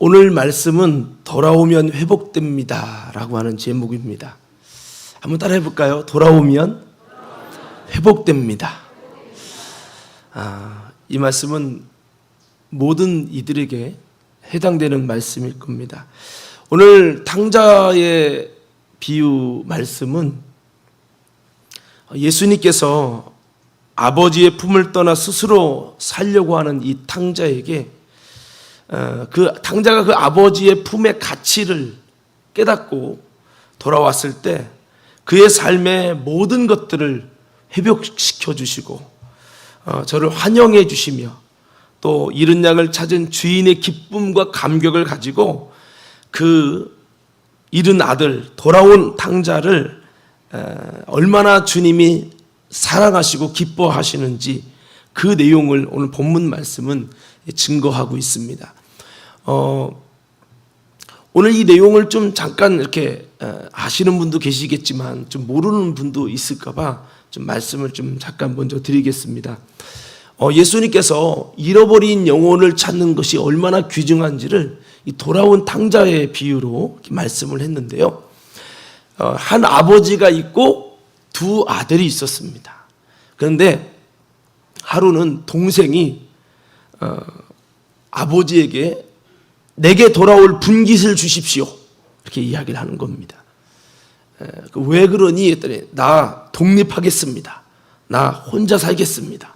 오늘 말씀은 돌아오면 회복됩니다 라고 하는 제목입니다. 한번 따라 해볼까요? 돌아오면 회복됩니다. 이 말씀은 모든 이들에게 해당되는 말씀일 겁니다. 오늘 탕자의 비유 말씀은 예수님께서 아버지의 품을 떠나 스스로 살려고 하는 이 탕자에게 그 탕자가 그 아버지의 품의 가치를 깨닫고 돌아왔을 때 그의 삶의 모든 것들을 회복시켜 주시고 저를 환영해 주시며 또 잃은 양을 찾은 주인의 기쁨과 감격을 가지고 그 잃은 아들 돌아온 탕자를 얼마나 주님이 사랑하시고 기뻐하시는지 그 내용을 오늘 본문 말씀은 증거하고 있습니다. 오늘 이 내용을 좀 잠깐 이렇게 아시는 분도 계시겠지만 좀 모르는 분도 있을까봐 좀 말씀을 좀 잠깐 먼저 드리겠습니다. 예수님께서 잃어버린 영혼을 찾는 것이 얼마나 귀중한지를 이 돌아온 탕자의 비유로 말씀을 했는데요. 한 아버지가 있고 두 아들이 있었습니다. 그런데 하루는 동생이 아버지에게 내게 돌아올 분깃을 주십시오 이렇게 이야기를 하는 겁니다. 왜 그러니 했더니 나 독립하겠습니다. 나 혼자 살겠습니다.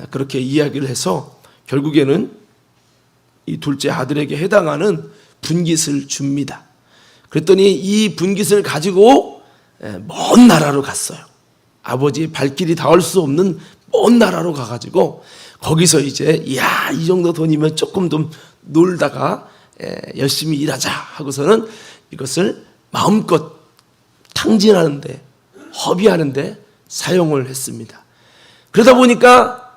그렇게 이야기를 해서 결국에는 이 둘째 아들에게 해당하는 분깃을 줍니다. 그랬더니 이 분깃을 가지고 먼 나라로 갔어요. 아버지의 발길이 닿을 수 없는 먼 나라로 가가지고 거기서 이제 이 정도 돈이면 조금 좀 놀다가 열심히 일하자 하고서는 이것을 마음껏 탕진하는데 허비하는데 사용을 했습니다. 그러다 보니까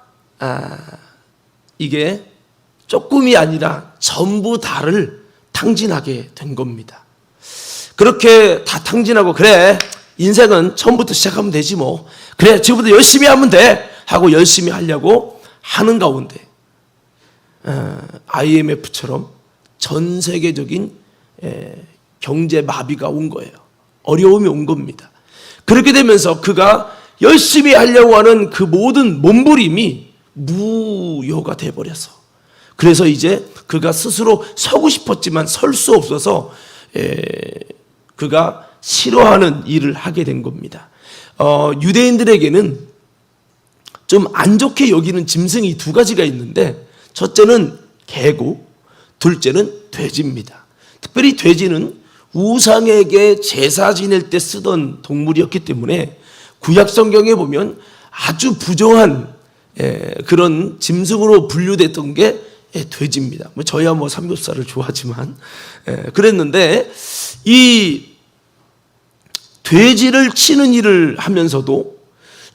이게 조금이 아니라 전부 다를 탕진하게 된 겁니다. 그렇게 다 탕진하고 그래 인생은 처음부터 시작하면 되지 뭐 그래 지금부터 열심히 하면 돼 하고 열심히 하려고 하는 가운데 IMF처럼 전 세계적인 경제 마비가 온 거예요. 어려움이 온 겁니다. 그렇게 되면서 그가 열심히 하려고 하는 그 모든 몸부림이 무효가 돼버려서 그래서 이제 그가 스스로 서고 싶었지만 설 수 없어서 그가 싫어하는 일을 하게 된 겁니다. 유대인들에게는 좀 안 좋게 여기는 짐승이 두 가지가 있는데 첫째는 개고 둘째는 돼지입니다. 특별히 돼지는 우상에게 제사 지낼 때 쓰던 동물이었기 때문에 구약 성경에 보면 아주 부정한 그런 짐승으로 분류됐던 게 돼지입니다. 저야 삼겹살을 좋아하지만 그랬는데 이 돼지를 치는 일을 하면서도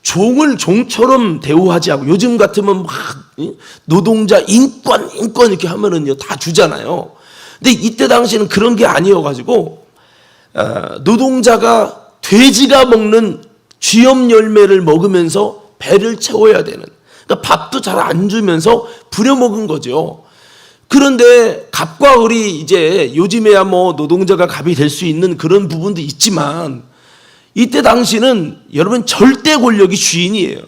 종을 종처럼 대우하지 않고 요즘 같으면 막 노동자 인권 이렇게 하면은요 다 주잖아요. 근데 이때 당시에는 그런 게 아니어가지고 노동자가 돼지가 먹는 쥐염 열매를 먹으면서 배를 채워야 되는 그러니까 밥도 잘 안 주면서 부려먹은 거죠. 그런데 갑과 을이 이제 요즘에야 노동자가 갑이 될 수 있는 그런 부분도 있지만 이때 당시는 여러분 절대 권력이 주인이에요.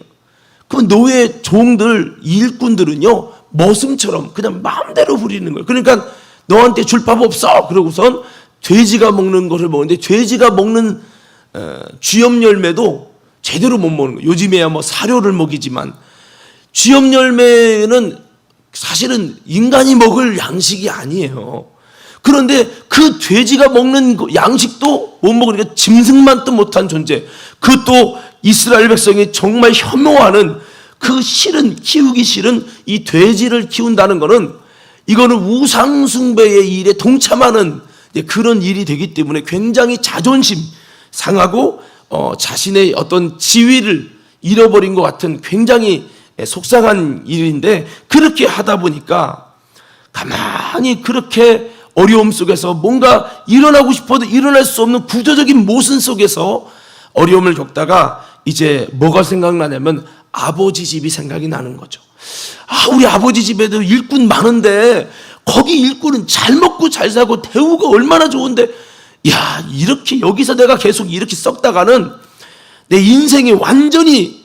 그 노예 종들 일꾼들은요 머슴처럼 그냥 마음대로 부리는 거예요. 그러니까 너한테 줄 밥 없어 그러고선 돼지가 먹는 것을 먹는데 돼지가 먹는 쥐염 열매도 제대로 못 먹는 거예요. 요즘에야 사료를 먹이지만 쥐염 열매는 사실은 인간이 먹을 양식이 아니에요. 그런데 그 돼지가 먹는 양식도 못 먹으니까 짐승만 또 못한 존재. 그것도 이스라엘 백성이 정말 혐오하는 그 키우기 싫은 이 돼지를 키운다는 거는 이거는 우상숭배의 일에 동참하는 그런 일이 되기 때문에 굉장히 자존심 상하고 자신의 어떤 지위를 잃어버린 것 같은 굉장히 속상한 일인데 그렇게 하다 보니까 가만히 그렇게 어려움 속에서 뭔가 일어나고 싶어도 일어날 수 없는 구조적인 모순 속에서 어려움을 겪다가 이제 뭐가 생각나냐면 아버지 집이 생각이 나는 거죠. 우리 아버지 집에도 일꾼 많은데 거기 일꾼은 잘 먹고 잘 사고 대우가 얼마나 좋은데, 야, 이렇게 여기서 내가 계속 이렇게 썩다가는 내 인생이 완전히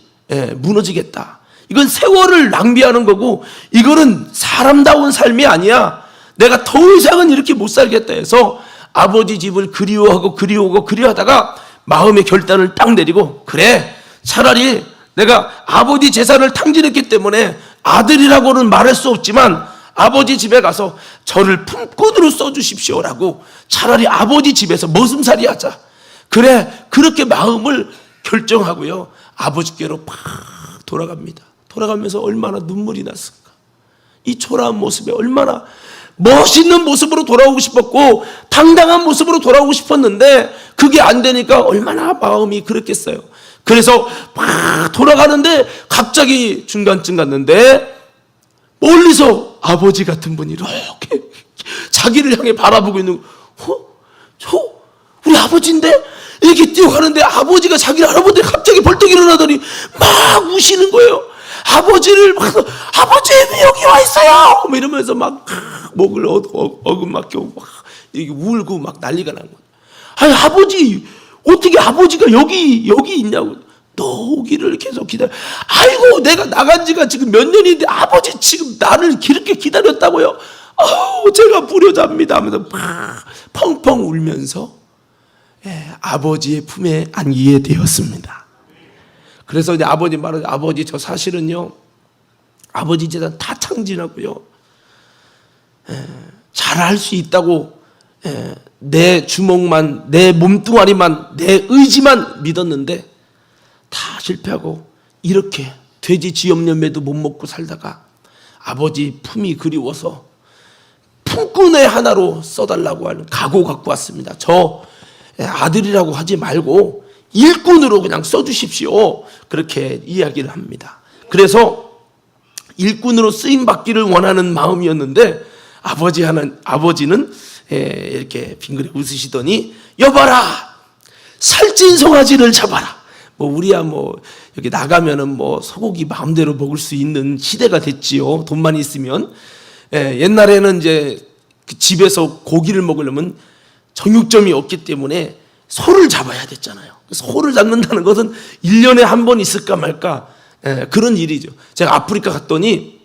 무너지겠다. 이건 세월을 낭비하는 거고, 이거는 사람다운 삶이 아니야. 내가 더 이상은 이렇게 못 살겠다 해서 아버지 집을 그리워하다가 마음의 결단을 딱 내리고, 그래, 차라리 내가 아버지 재산을 탕진했기 때문에 아들이라고는 말할 수 없지만 아버지 집에 가서 저를 품꾼으로 써주십시오라고 차라리 아버지 집에서 머슴살이 하자. 그래, 그렇게 마음을 결정하고요, 아버지께로 팍 돌아갑니다. 돌아가면서 얼마나 눈물이 났을까. 이 초라한 모습에 얼마나 멋있는 모습으로 돌아오고 싶었고 당당한 모습으로 돌아오고 싶었는데 그게 안 되니까 얼마나 마음이 그랬겠어요. 그래서 막 돌아가는데 갑자기 중간쯤 갔는데 멀리서 아버지 같은 분이 이렇게 자기를 향해 바라보고 있는, 저 우리 아버지인데? 이렇게 뛰어가는데 아버지가 자기를 알아보는데 갑자기 벌떡 일어나더니 막 우시는 거예요. 아버지를 막, 아버지 왜 여기 와 있어요? 뭐 이러면서 막 목을 어금맞고 막 이렇게 울고 막 난리가 난 거예요. 아니, 아버지, 어떻게 아버지가 여기 있냐고. 너 오기를 계속 기다려. 아이고, 내가 나간 지가 지금 몇 년인데 아버지 지금 나를 그렇게 기다렸다고요? 제가 불효자입니다 하면서 막 펑펑 울면서 아버지의 품에 안기게 되었습니다. 그래서 이제 아버지 말은, 아버지 저 사실은요, 아버지 재산 다 탕진하고요, 잘할 수 있다고 내 주먹만, 내 몸뚱아리만, 내 의지만 믿었는데 다 실패하고 이렇게 돼지 지엽열매도 못 먹고 살다가 아버지 품이 그리워서 품꾼의 하나로 써달라고 하는 각오 갖고 왔습니다. 저 아들이라고 하지 말고 일꾼으로 그냥 써주십시오. 그렇게 이야기를 합니다. 그래서 일꾼으로 쓰임받기를 원하는 마음이었는데 아버지는 이렇게 빙그레 웃으시더니, 여봐라, 살찐 송아지를 잡아라. 뭐 우리야 뭐 여기 나가면은 뭐 소고기 마음대로 먹을 수 있는 시대가 됐지요. 돈만 있으면. 옛날에는 이제 그 집에서 고기를 먹으려면 정육점이 없기 때문에 소를 잡아야 됐잖아요. 소를 잡는다는 것은 1년에 한 번 있을까 말까 그런 일이죠. 제가 아프리카 갔더니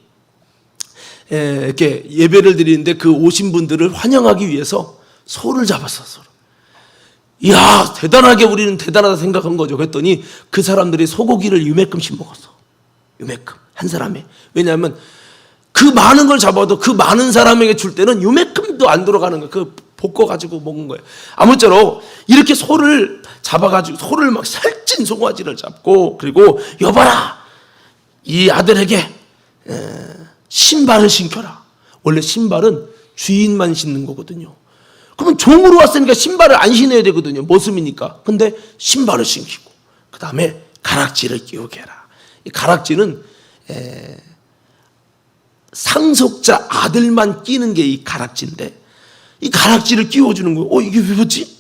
이렇게 예배를 드리는데 그 오신 분들을 환영하기 위해서 소를 잡았어. 소를. 이야, 대단하게 우리는 대단하다 생각한 거죠. 그랬더니 그 사람들이 소고기를 유매큼씩 먹었어. 유매큼. 한 사람에. 왜냐하면 그 많은 걸 잡아도 그 많은 사람에게 줄 때는 유매큼도 안 들어가는 거예요. 그 볶아가지고 먹은 거예요. 아무쪼록 이렇게 소를 잡아가지고 소를 막 살찐 송아지를 잡고, 그리고 여봐라, 이 아들에게 신발을 신겨라. 원래 신발은 주인만 신는 거거든요. 그러면 종으로 왔으니까 신발을 안 신어야 되거든요. 모습이니까. 근데 신발을 신기고, 그 다음에 가락지를 끼우게 해라. 이 가락지는 상속자 아들만 끼는 게 이 가락지인데, 이 가락지를 끼워주는 거예요. 이게 왜 뭐지?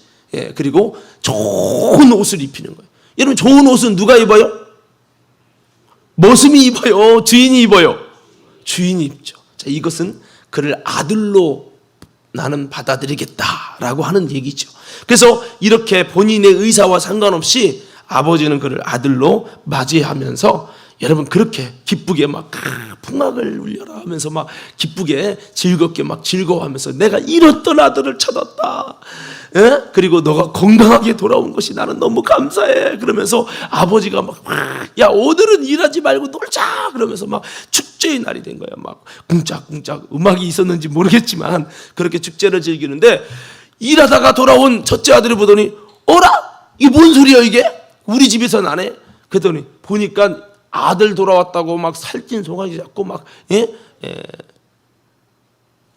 그리고 좋은 옷을 입히는 거예요. 여러분, 좋은 옷은 누가 입어요? 모습이 입어요? 주인이 입어요? 주인이 입죠. 자, 이것은 그를 아들로 나는 받아들이겠다라고 하는 얘기죠. 그래서 이렇게 본인의 의사와 상관없이 아버지는 그를 아들로 맞이하면서, 여러분, 그렇게 기쁘게 막 풍악을 울려라 하면서 막 기쁘게 즐겁게 막 즐거워하면서, 내가 잃었던 아들을 찾았다. 그리고 너가 건강하게 돌아온 것이 나는 너무 감사해. 그러면서 아버지가 막, 야, 오늘은 일하지 말고 놀자. 그러면서 막 축제의 날이 된 거야. 막 쿵짝쿵짝 음악이 있었는지 모르겠지만 그렇게 축제를 즐기는데, 일하다가 돌아온 첫째 아들이 보더니, 어라? 이게 뭔 소리야 이게? 우리 집에서는 안 해? 그랬더니 보니까 아들 돌아왔다고 막 살찐 송아지 잡고 막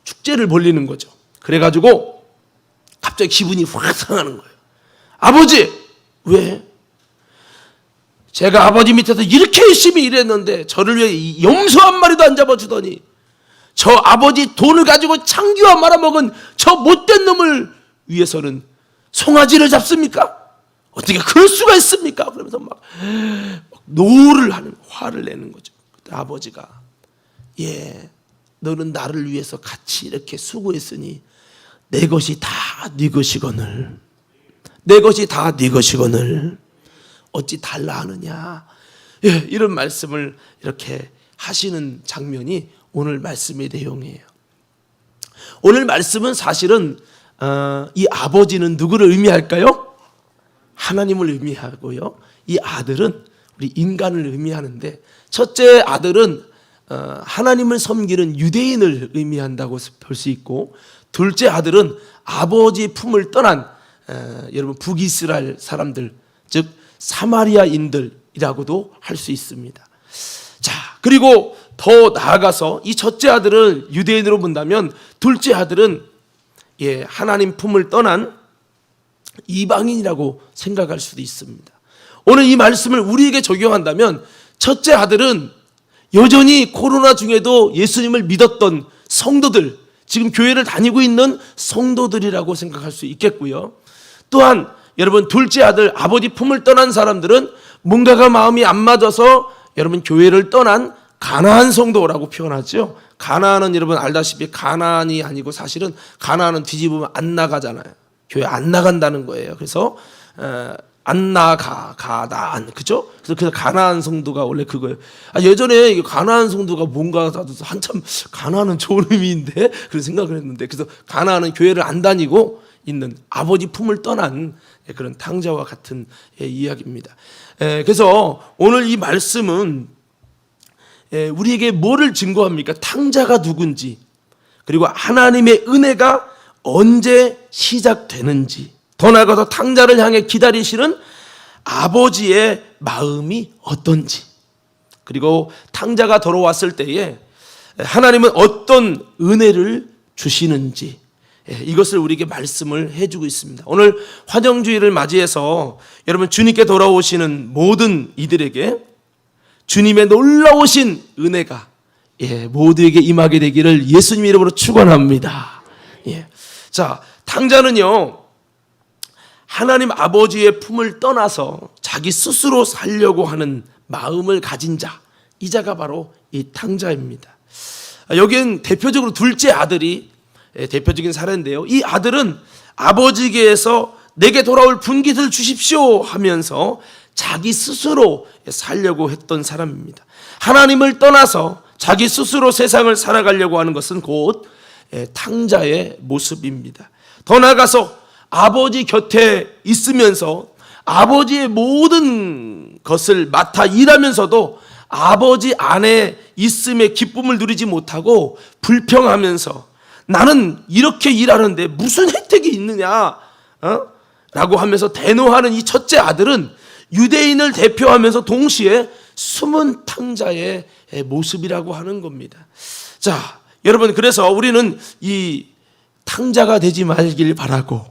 축제를 벌리는 거죠. 그래가지고 갑자기 기분이 확 상하는 거예요. 아버지, 왜? 제가 아버지 밑에서 이렇게 열심히 일했는데 저를 위해 염소 한 마리도 안 잡아주더니 저 아버지 돈을 가지고 창기와 말아먹은 저 못된 놈을 위해서는 송아지를 잡습니까? 어떻게 그럴 수가 있습니까? 그러면서 막 노를 하는, 화를 내는 거죠. 그때 아버지가, 너는 나를 위해서 같이 이렇게 수고했으니 내 것이 다 네 것이거늘, 내 것이 다 네 것이거늘 어찌 달라 하느냐. 예, 이런 말씀을 이렇게 하시는 장면이 오늘 말씀의 내용이에요. 오늘 말씀은 사실은 이 아버지는 누구를 의미할까요? 하나님을 의미하고요, 이 아들은 우리 인간을 의미하는데, 첫째 아들은 하나님을 섬기는 유대인을 의미한다고 볼 수 있고, 둘째 아들은 아버지 품을 떠난 여러분 북이스라엘 사람들, 즉 사마리아인들이라고도 할 수 있습니다. 자, 그리고 더 나아가서 이 첫째 아들을 유대인으로 본다면 둘째 아들은 하나님 품을 떠난 이방인이라고 생각할 수도 있습니다. 오늘 이 말씀을 우리에게 적용한다면 첫째 아들은 여전히 코로나 중에도 예수님을 믿었던 성도들, 지금 교회를 다니고 있는 성도들이라고 생각할 수 있겠고요. 또한 여러분 둘째 아들, 아버지 품을 떠난 사람들은 뭔가가 마음이 안 맞아서 여러분 교회를 떠난 가나안 성도라고 표현하죠. 가나안은 여러분 알다시피 가나안이 아니고 사실은 가나안은 뒤집으면 안 나가잖아요. 교회 안 나간다는 거예요. 그래서 안 나가다안, 그죠? 그래서 가나안 성도가 원래 그거예요. 예전에 가나안 성도가 뭔가 한참 가나안은 좋은 의미인데 그런 생각을 했는데, 그래서 가나안은 교회를 안 다니고 있는 아버지 품을 떠난 그런 탕자와 같은 이야기입니다. 그래서 오늘 이 말씀은 우리에게 뭐를 증거합니까? 탕자가 누군지, 그리고 하나님의 은혜가 언제 시작되는지, 더 나아가서 탕자를 향해 기다리시는 아버지의 마음이 어떤지, 그리고 탕자가 돌아왔을 때에 하나님은 어떤 은혜를 주시는지, 이것을 우리에게 말씀을 해주고 있습니다. 오늘 환영주의를 맞이해서 여러분 주님께 돌아오시는 모든 이들에게 주님의 놀라우신 은혜가 모두에게 임하게 되기를 예수님 이름으로 축원합니다. 자, 탕자는요 하나님 아버지의 품을 떠나서 자기 스스로 살려고 하는 마음을 가진 자, 이 자가 바로 이 탕자입니다. 여기는 대표적으로 둘째 아들이 대표적인 사례인데요, 이 아들은 아버지께서 내게 돌아올 분깃을 주십시오 하면서 자기 스스로 살려고 했던 사람입니다. 하나님을 떠나서 자기 스스로 세상을 살아가려고 하는 것은 곧 탕자의 모습입니다. 더 나아가서 아버지 곁에 있으면서 아버지의 모든 것을 맡아 일하면서도 아버지 안에 있음의 기쁨을 누리지 못하고 불평하면서 나는 이렇게 일하는데 무슨 혜택이 있느냐 라고 하면서 대노하는 이 첫째 아들은 유대인을 대표하면서 동시에 숨은 탕자의 모습이라고 하는 겁니다. 자, 여러분, 그래서 우리는 이 탕자가 되지 말길 바라고,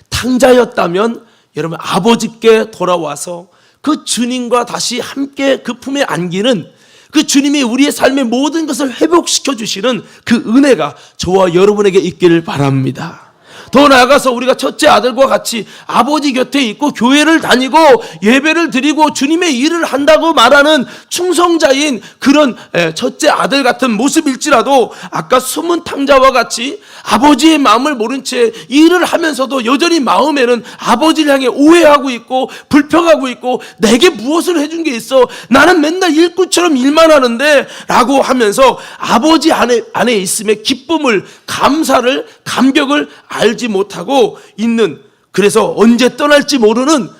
탕자였다면 여러분 아버지께 돌아와서 그 주님과 다시 함께 그 품에 안기는, 그 주님이 우리의 삶의 모든 것을 회복시켜 주시는 그 은혜가 저와 여러분에게 있기를 바랍니다. 더 나아가서 우리가 첫째 아들과 같이 아버지 곁에 있고 교회를 다니고 예배를 드리고 주님의 일을 한다고 말하는 충성자인 그런 첫째 아들 같은 모습일지라도, 아까 숨은 탕자와 같이 아버지의 마음을 모른 채 일을 하면서도 여전히 마음에는 아버지를 향해 오해하고 있고 불평하고 있고, 내게 무엇을 해준 게 있어, 나는 맨날 일꾼처럼 일만 하는데 라고 하면서 아버지 안에 있음의 기쁨을, 감사를, 감격을 알지 못하고 있는, 그래서 언제 떠날지 모르는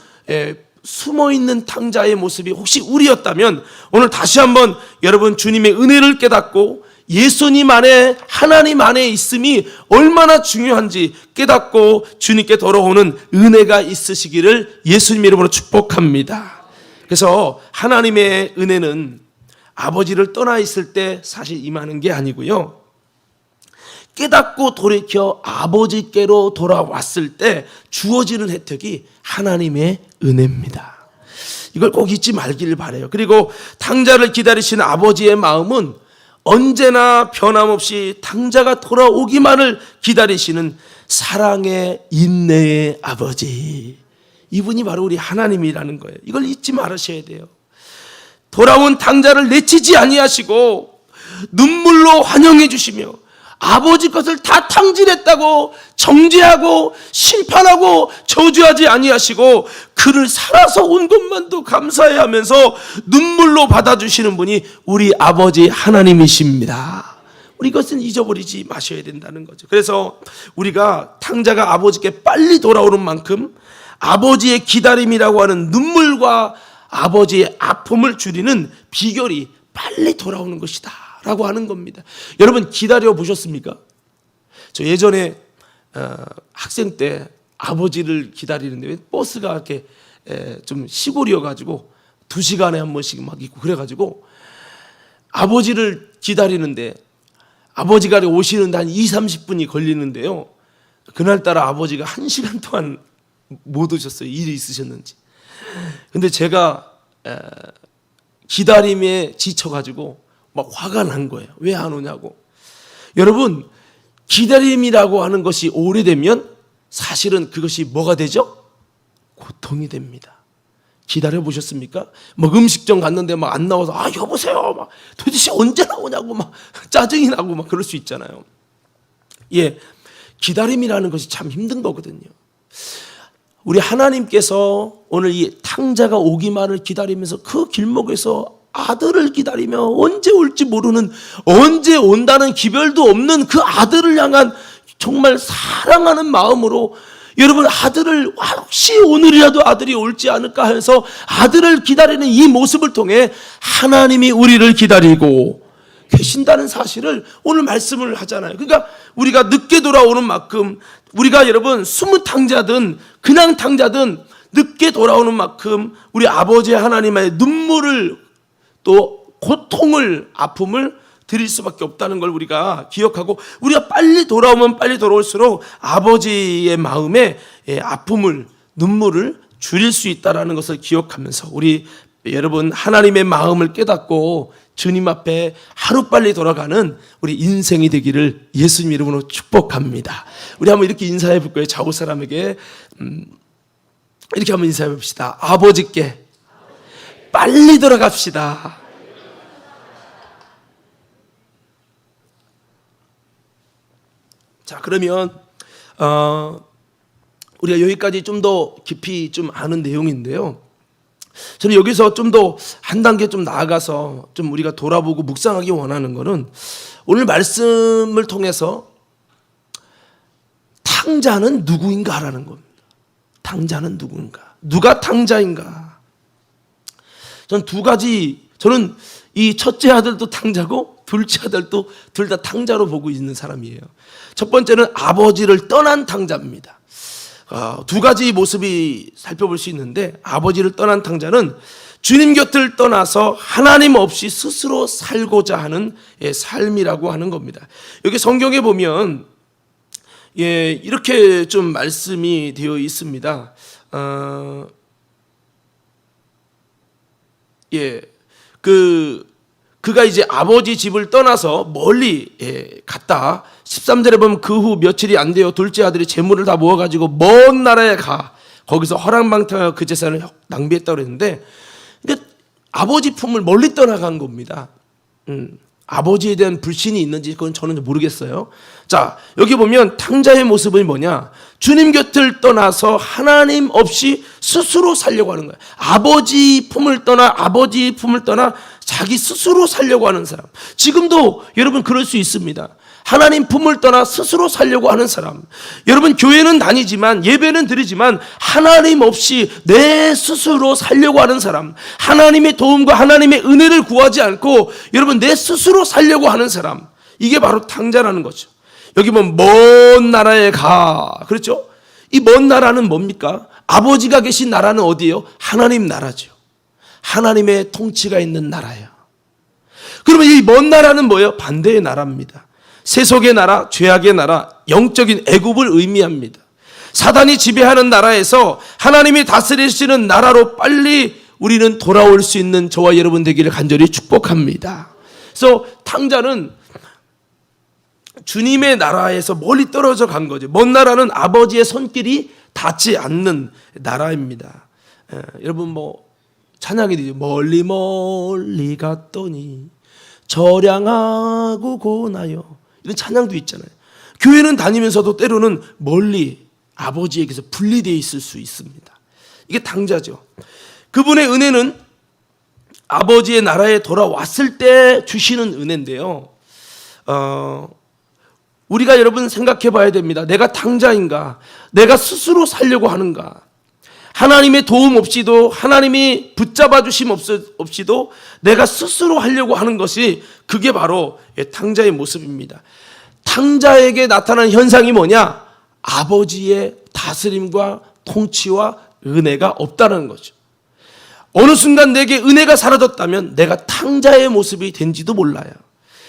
숨어있는 탕자의 모습이 혹시 우리였다면, 오늘 다시 한번 여러분 주님의 은혜를 깨닫고 예수님 안에, 하나님 안에 있음이 얼마나 중요한지 깨닫고 주님께 돌아오는 은혜가 있으시기를 예수님 이름으로 축복합니다. 그래서 하나님의 은혜는 아버지를 떠나 있을 때 사실 임하는 게 아니고요, 깨닫고 돌이켜 아버지께로 돌아왔을 때 주어지는 혜택이 하나님의 은혜입니다. 이걸 꼭 잊지 말기를 바라요. 그리고 탕자를 기다리시는 아버지의 마음은 언제나 변함없이 탕자가 돌아오기만을 기다리시는 사랑의 인내의 아버지, 이분이 바로 우리 하나님이라는 거예요. 이걸 잊지 말으셔야 돼요. 돌아온 탕자를 내치지 아니하시고 눈물로 환영해 주시며 아버지 것을 다 탕진했다고 정죄하고 심판하고 저주하지 아니하시고 그를 살아서 온 것만도 감사해 하면서 눈물로 받아주시는 분이 우리 아버지 하나님이십니다. 우리 이것은 잊어버리지 마셔야 된다는 거죠. 그래서 우리가 탕자가 아버지께 빨리 돌아오는 만큼 아버지의 기다림이라고 하는 눈물과 아버지의 아픔을 줄이는 비결이 빨리 돌아오는 것이다 라고 하는 겁니다. 여러분 기다려 보셨습니까? 저 예전에 학생 때 아버지를 기다리는데 버스가 이렇게 좀 시골이어 가지고 2시간에 한 번씩 막 있고 그래 가지고 아버지를 기다리는데 아버지가 오시는데 한 20-30분이 걸리는데요. 그날따라 아버지가 1시간 동안 못 오셨어요. 일이 있으셨는지. 근데 제가 기다림에 지쳐가지고 막 화가 난 거예요. 왜 안 오냐고. 여러분 기다림이라고 하는 것이 오래되면 사실은 그것이 뭐가 되죠? 고통이 됩니다. 기다려 보셨습니까? 막 음식점 갔는데 막 안 나와서 여보세요 막 도대체 언제 나오냐고 막 짜증이 나고 막 그럴 수 있잖아요. 예, 기다림이라는 것이 참 힘든 거거든요. 우리 하나님께서 오늘 이 탕자가 오기만을 기다리면서 그 길목에서 아들을 기다리며 언제 올지 모르는, 언제 온다는 기별도 없는 그 아들을 향한 정말 사랑하는 마음으로, 여러분 아들을 혹시 오늘이라도 아들이 올지 않을까 해서 아들을 기다리는 이 모습을 통해 하나님이 우리를 기다리고 계신다는 사실을 오늘 말씀을 하잖아요. 그러니까 우리가 늦게 돌아오는 만큼, 우리가 여러분 숨은 탕자든 그냥 탕자든 늦게 돌아오는 만큼 우리 아버지 하나님의 눈물을, 또 고통을, 아픔을 드릴 수밖에 없다는 걸 우리가 기억하고, 우리가 빨리 돌아오면 빨리 돌아올수록 아버지의 마음에 아픔을, 눈물을 줄일 수 있다는 것을 기억하면서 우리 여러분 하나님의 마음을 깨닫고 주님 앞에 하루빨리 돌아가는 우리 인생이 되기를 예수님 이름으로 축복합니다. 우리 한번 이렇게 인사해 볼 거예요. 좌우 사람에게 이렇게 한번 인사해 봅시다. 아버지께 빨리 돌아갑시다. 자, 그러면 우리가 여기까지 좀 더 깊이 좀 아는 내용인데요. 저는 여기서 좀 더 한 단계 좀 나아가서 좀 우리가 돌아보고 묵상하기 원하는 것은, 오늘 말씀을 통해서 탕자는 누구인가라는 겁니다. 탕자는 누구인가? 누가 탕자인가? 저는 두 가지, 저는 이 첫째 아들도 탕자고 둘째 아들도 둘 다 탕자로 보고 있는 사람이에요. 첫 번째는 아버지를 떠난 탕자입니다. 두 가지 모습이 살펴볼 수 있는데, 아버지를 떠난 탕자는 주님 곁을 떠나서 하나님 없이 스스로 살고자 하는 삶이라고 하는 겁니다. 여기 성경에 보면 이렇게 좀 말씀이 되어 있습니다. 그가 이제 아버지 집을 떠나서 멀리 갔다. 13절에 보면 그 후 며칠이 안 되어 둘째 아들이 재물을 다 모아가지고 먼 나라에 가 거기서 허랑방탕하여 그 재산을 낭비했다고 그랬는데, 그러니까 아버지 품을 멀리 떠나간 겁니다. 아버지에 대한 불신이 있는지 그건 저는 모르겠어요. 자, 여기 보면 탕자의 모습은 뭐냐? 주님 곁을 떠나서 하나님 없이 스스로 살려고 하는 거예요. 아버지 품을 떠나 자기 스스로 살려고 하는 사람. 지금도 여러분 그럴 수 있습니다. 하나님 품을 떠나 스스로 살려고 하는 사람. 여러분 교회는 다니지만, 예배는 드리지만 하나님 없이 내 스스로 살려고 하는 사람, 하나님의 도움과 하나님의 은혜를 구하지 않고 여러분 내 스스로 살려고 하는 사람, 이게 바로 탕자라는 거죠. 여기 보면 먼 나라에 가, 그렇죠? 이 먼 나라는 뭡니까? 아버지가 계신 나라는 어디예요? 하나님 나라죠. 하나님의 통치가 있는 나라예요. 그러면 이 먼 나라는 뭐예요? 반대의 나라입니다. 세속의 나라, 죄악의 나라, 영적인 애굽을 의미합니다. 사단이 지배하는 나라에서 하나님이 다스리시는 나라로 빨리 우리는 돌아올 수 있는 저와 여러분 되기를 간절히 축복합니다. 그래서 탕자는 주님의 나라에서 멀리 떨어져 간 거죠. 먼 나라는 아버지의 손길이 닿지 않는 나라입니다. 여러분 찬양이 되죠. 멀리 멀리 갔더니 저량하고 고나요. 이런 찬양도 있잖아요. 교회는 다니면서도 때로는 멀리 아버지에게서 분리되어 있을 수 있습니다. 이게 당자죠. 그분의 은혜는 아버지의 나라에 돌아왔을 때 주시는 은혜인데요. 우리가 여러분 생각해 봐야 됩니다. 내가 당자인가? 내가 스스로 살려고 하는가? 하나님의 도움 없이도, 하나님이 붙잡아 주심 없이도 내가 스스로 하려고 하는 것이, 그게 바로 당자의 모습입니다. 당자에게 나타나는 현상이 뭐냐? 아버지의 다스림과 통치와 은혜가 없다는 거죠. 어느 순간 내게 은혜가 사라졌다면 내가 당자의 모습이 된지도 몰라요.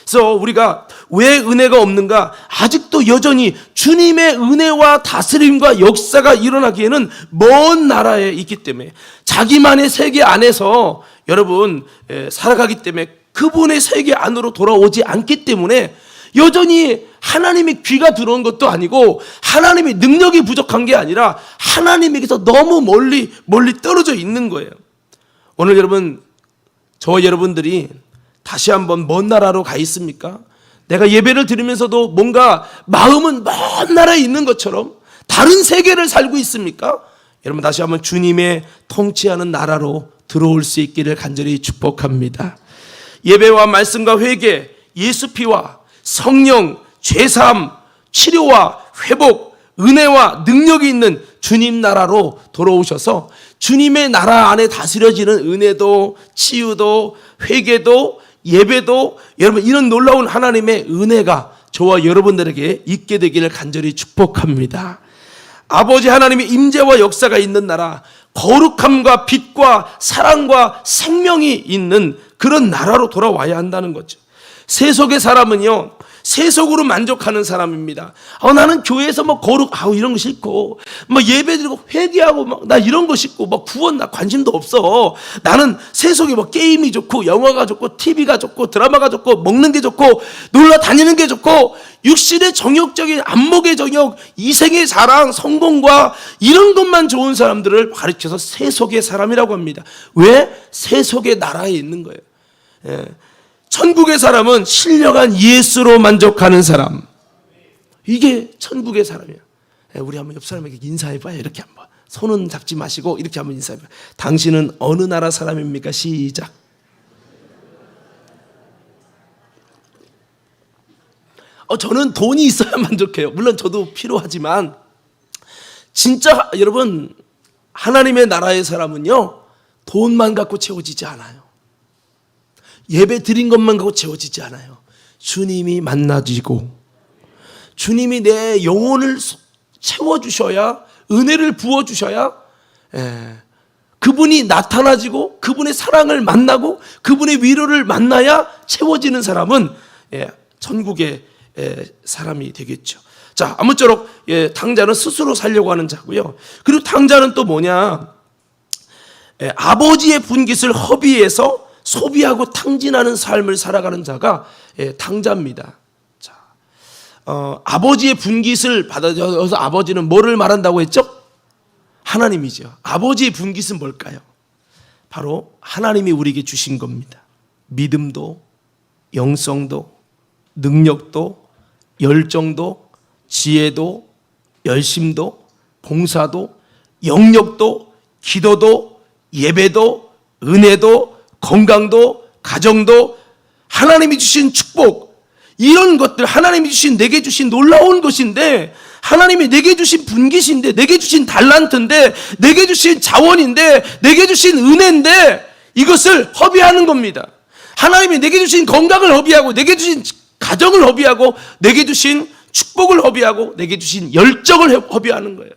그래서 우리가 왜 은혜가 없는가? 아직도 여전히 주님의 은혜와 다스림과 역사가 일어나기에는 먼 나라에 있기 때문에, 자기만의 세계 안에서 여러분 살아가기 때문에 그분의 세계 안으로 돌아오지 않기 때문에 여전히 하나님의 귀가 들어온 것도 아니고 하나님의 능력이 부족한 게 아니라 하나님에게서 너무 멀리 떨어져 있는 거예요. 오늘 여러분, 저와 여러분들이 다시 한번 먼 나라로 가 있습니까? 내가 예배를 드리면서도 뭔가 마음은 먼 나라에 있는 것처럼 다른 세계를 살고 있습니까? 여러분, 다시 한번 주님의 통치하는 나라로 들어올 수 있기를 간절히 축복합니다. 예배와 말씀과 회개, 예수 피와 성령, 죄사함, 치료와 회복, 은혜와 능력이 있는 주님 나라로 돌아오셔서 주님의 나라 안에 다스려지는 은혜도, 치유도, 회개도, 예배도, 여러분 이런 놀라운 하나님의 은혜가 저와 여러분들에게 있게 되기를 간절히 축복합니다. 아버지 하나님의 임재와 역사가 있는 나라, 거룩함과 빛과 사랑과 생명이 있는 그런 나라로 돌아와야 한다는 거죠. 세속의 사람은요, 세속으로 만족하는 사람입니다. 나는 교회에서 이런 거 싫고, 예배드리고 회개하고 나 이런 거 싫고, 구원 나 관심도 없어. 나는 세속에 게임이 좋고, 영화가 좋고, TV가 좋고, 드라마가 좋고, 먹는 게 좋고, 놀러 다니는 게 좋고, 육신의 정욕적인 안목의 정욕, 이생의 자랑, 성공과 이런 것만 좋은 사람들을 가르쳐서 세속의 사람이라고 합니다. 왜? 세속의 나라에 있는 거예요. 예. 천국의 사람은 신령한 예수로 만족하는 사람. 이게 천국의 사람이에요. 우리 한번 옆 사람에게 인사해봐요. 이렇게 한번. 손은 잡지 마시고 이렇게 한번 인사해봐요. 당신은 어느 나라 사람입니까? 시작. 저는 돈이 있어야 만족해요. 물론 저도 필요하지만, 진짜 여러분, 하나님의 나라의 사람은요, 돈만 갖고 채워지지 않아요. 예배 드린 것만 갖고 채워지지 않아요. 주님이 만나지고 주님이 내 영혼을 채워주셔야, 은혜를 부어주셔야, 그분이 나타나지고 그분의 사랑을 만나고 그분의 위로를 만나야 채워지는 사람은 천국의 사람이 되겠죠. 자, 아무쪼록 당자는 스스로 살려고 하는 자고요. 그리고 당자는 또 뭐냐? 아버지의 분깃을 허비해서 소비하고 탕진하는 삶을 살아가는 자가 당자입니다. 자, 아버지의 분깃을 받아서, 아버지는 뭐를 말한다고 했죠? 하나님이죠. 아버지의 분깃은 뭘까요? 바로 하나님이 우리에게 주신 겁니다. 믿음도, 영성도, 능력도, 열정도, 지혜도, 열심도, 봉사도, 영역도, 기도도, 예배도, 은혜도, 건강도, 가정도, 하나님이 주신 축복, 이런 것들, 하나님이 주신, 내게 주신 놀라운 것인데, 하나님이 내게 주신 분깃인데, 내게 주신 달란트인데, 내게 주신 자원인데, 내게 주신 은혜인데, 이것을 허비하는 겁니다. 하나님이 내게 주신 건강을 허비하고, 내게 주신 가정을 허비하고, 내게 주신 축복을 허비하고, 내게 주신 열정을 허비하는 거예요.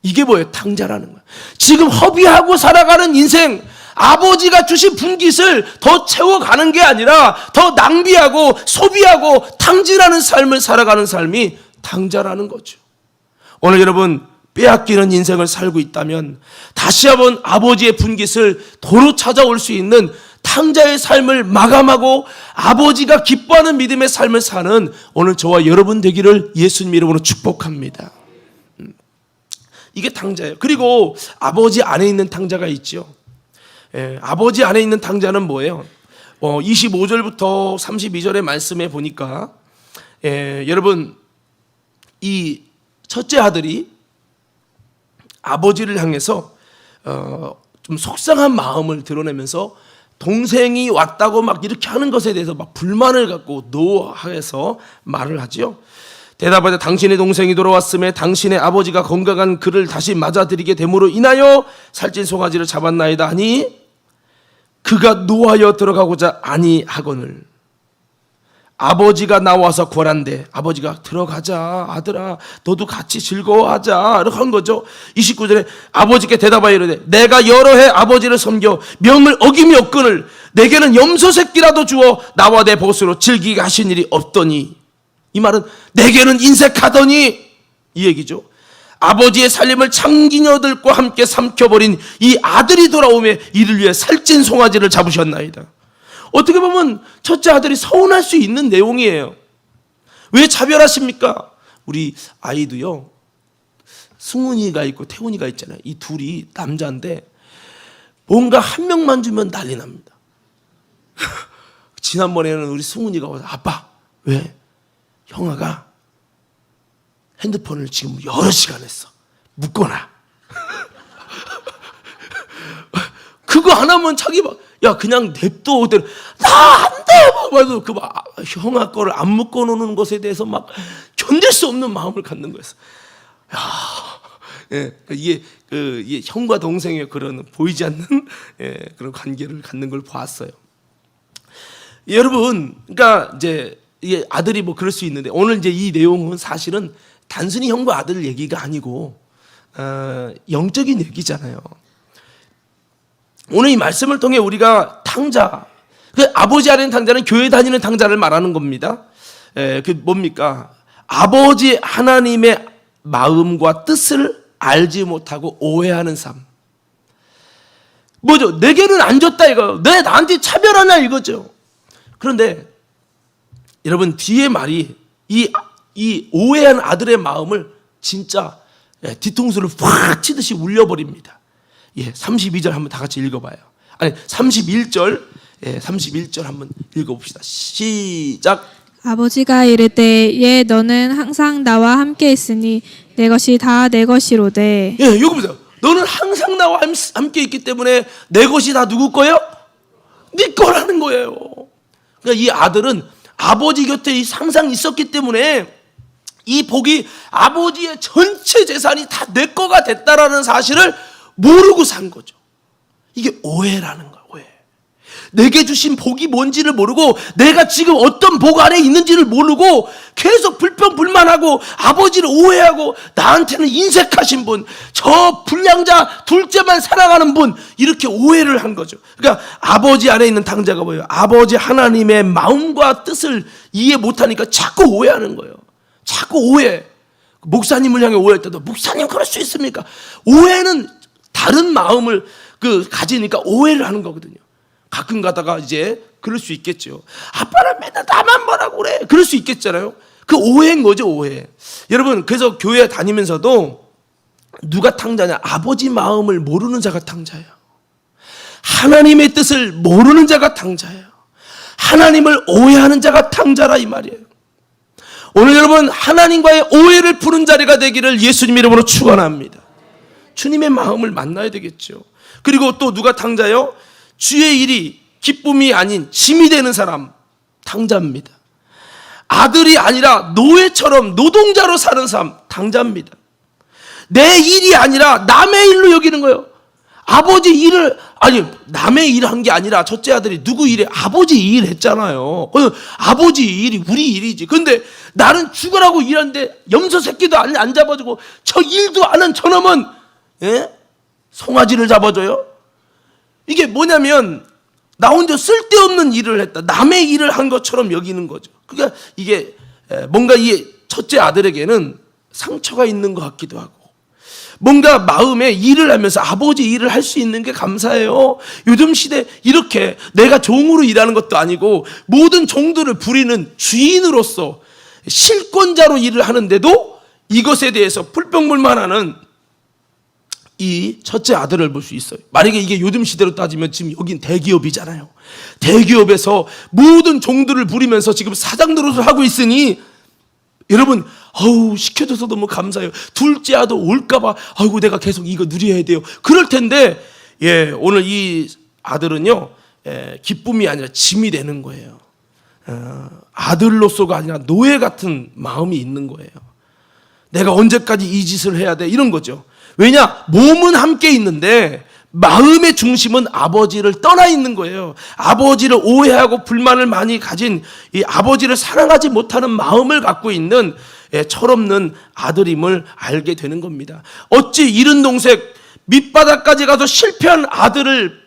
이게 뭐예요? 당자라는 거예요. 지금 허비하고 살아가는 인생, 아버지가 주신 분깃을 더 채워가는 게 아니라 더 낭비하고 소비하고 탕진하는 삶을 살아가는 삶이 당자라는 거죠. 오늘 여러분, 빼앗기는 인생을 살고 있다면 다시 한번 아버지의 분깃을 도로 찾아올 수 있는 당자의 삶을 마감하고 아버지가 기뻐하는 믿음의 삶을 사는 오늘 저와 여러분 되기를 예수님 이름으로 축복합니다. 이게 당자예요. 그리고 아버지 안에 있는 당자가 있죠. 아버지 안에 있는 당자는 뭐예요? 25절부터 32절의 말씀에 보니까 여러분 이 첫째 아들이 아버지를 향해서 좀 속상한 마음을 드러내면서 동생이 왔다고 막 이렇게 하는 것에 대해서 막 불만을 갖고 노하여서 말을 하지요. 대답하되 당신의 동생이 돌아왔음에 당신의 아버지가 건강한 그를 다시 맞아들이게 됨으로 인하여 살찐 송아지를 잡았나이다 하니 그가 노하여 들어가고자 아니하거늘 아버지가 나와서 권한대. 아버지가 들어가자 아들아 너도 같이 즐거워하자 이렇게 한 거죠. 29절에 아버지께 대답하여 이르되 내가 여러 해 아버지를 섬겨 명을 어김이 없거늘 내게는 염소 새끼라도 주어 나와 내 보수로 즐기게 하신 일이 없더니, 이 말은 내게는 인색하더니 이 얘기죠. 아버지의 살림을 창기녀들과 함께 삼켜버린 이 아들이 돌아오매 이를 위해 살찐 송아지를 잡으셨나이다. 어떻게 보면 첫째 아들이 서운할 수 있는 내용이에요. 왜 차별하십니까? 우리 아이도요, 승훈이가 있고 태훈이가 있잖아요. 이 둘이 남자인데 뭔가 한 명만 주면 난리 납니다. 지난번에는 우리 승훈이가 와서 아빠 왜? 형아가 핸드폰을 지금 여러 시간 했어. 묶어놔. 그거 안 하면 자기 막, 야, 그냥 냅둬. 나 안 돼! 막 말도 형아 거를 안 묶어놓는 것에 대해서 막 견딜 수 없는 마음을 갖는 거였어. 야, 이게 형과 동생의 그런 보이지 않는 그런 관계를 갖는 걸 보았어요. 여러분, 그러니까 이제 이게 아들이 뭐 그럴 수 있는데 오늘 이제 이 내용은 사실은 단순히 형과 아들 얘기가 아니고 영적인 얘기잖아요. 오늘 이 말씀을 통해 우리가 탕자, 그 아버지 안에 탕자는 교회 다니는 탕자를 말하는 겁니다. 그 뭡니까? 아버지 하나님의 마음과 뜻을 알지 못하고 오해하는 삶. 뭐죠? 내게는 안 줬다 이거. 내 나한테 차별하냐 이거죠. 그런데 여러분 뒤에 말이 이 오해한 아들의 마음을 진짜 뒤통수를 확 치듯이 울려버립니다. 32절 한번 다 같이 읽어봐요. 아니 31절 31절 한번 읽어봅시다. 시작. 아버지가 이르되 예 너는 항상 나와 함께 있으니 내 것이 다 내 것이로되. 여기 보세요. 너는 항상 나와 함께 있기 때문에 내 것이 다 누구 거예요? 네 거라는 거예요. 그러니까 이 아들은 아버지 곁에 항상 있었기 때문에 이 복이 아버지의 전체 재산이 다 내 거가 됐다라는 사실을 모르고 산 거죠. 이게 오해라는 거야, 오해. 내게 주신 복이 뭔지를 모르고 내가 지금 어떤 복 안에 있는지를 모르고 계속 불평불만하고 아버지를 오해하고 나한테는 인색하신 분, 저 불량자 둘째만 사랑하는 분, 이렇게 오해를 한 거죠. 그러니까 아버지 안에 있는 탕자가 뭐예요? 아버지 하나님의 마음과 뜻을 이해 못하니까 자꾸 오해하는 거예요. 자꾸 오해. 목사님을 향해 오해할 때도 목사님 그럴 수 있습니까? 오해는 다른 마음을 가지니까 오해를 하는 거거든요. 가끔 가다가 이제 그럴 수 있겠죠. 아빠는 맨날 나만 뭐라고 그래. 그럴 수 있겠잖아요. 그 오해인 거죠, 오해. 여러분, 그래서 교회 다니면서도 누가 탕자냐? 아버지 마음을 모르는 자가 탕자예요. 하나님의 뜻을 모르는 자가 탕자예요. 하나님을 오해하는 자가 탕자라 이 말이에요. 오늘 여러분 하나님과의 오해를 푸는 자리가 되기를 예수님 이름으로 축원합니다. 주님의 마음을 만나야 되겠죠. 그리고 또 누가 탕자요? 주의 일이 기쁨이 아닌 짐이 되는 사람 탕자입니다. 아들이 아니라 노예처럼 노동자로 사는 사람 탕자입니다. 내 일이 아니라 남의 일로 여기는 거예요. 아버지 일을, 아니 남의 일을 한 게 아니라 첫째 아들이 누구 일에? 아버지 일 했잖아요. 아버지 일이 우리 일이지. 근데 나는 죽으라고 일하는데 염소 새끼도 안 잡아주고 저 일도 안 한 저놈은 송아지를 잡아줘요? 이게 뭐냐면 나 혼자 쓸데없는 일을 했다. 남의 일을 한 것처럼 여기는 거죠. 그러니까 이게 뭔가 이 첫째 아들에게는 상처가 있는 것 같기도 하고 뭔가 마음에 일을 하면서 아버지 일을 할 수 있는 게 감사해요. 요즘 시대 이렇게 내가 종으로 일하는 것도 아니고 모든 종들을 부리는 주인으로서 실권자로 일을 하는데도 이것에 대해서 불평불만하는 이 첫째 아들을 볼 수 있어요. 만약에 이게 요즘 시대로 따지면 지금 여긴 대기업이잖아요. 대기업에서 모든 종들을 부리면서 지금 사장 노릇을 하고 있으니 여러분, 시켜줘서 너무 감사해요. 둘째 아들 올까봐, 내가 계속 이거 누려야 돼요. 그럴 텐데, 오늘 이 아들은요, 기쁨이 아니라 짐이 되는 거예요. 아들로서가 아니라 노예 같은 마음이 있는 거예요. 내가 언제까지 이 짓을 해야 돼? 이런 거죠. 왜냐? 몸은 함께 있는데 마음의 중심은 아버지를 떠나 있는 거예요. 아버지를 오해하고 불만을 많이 가진 이 아버지를 사랑하지 못하는 마음을 갖고 있는 철없는 아들임을 알게 되는 겁니다. 어찌 이른 동생 밑바닥까지 가서 실패한 아들을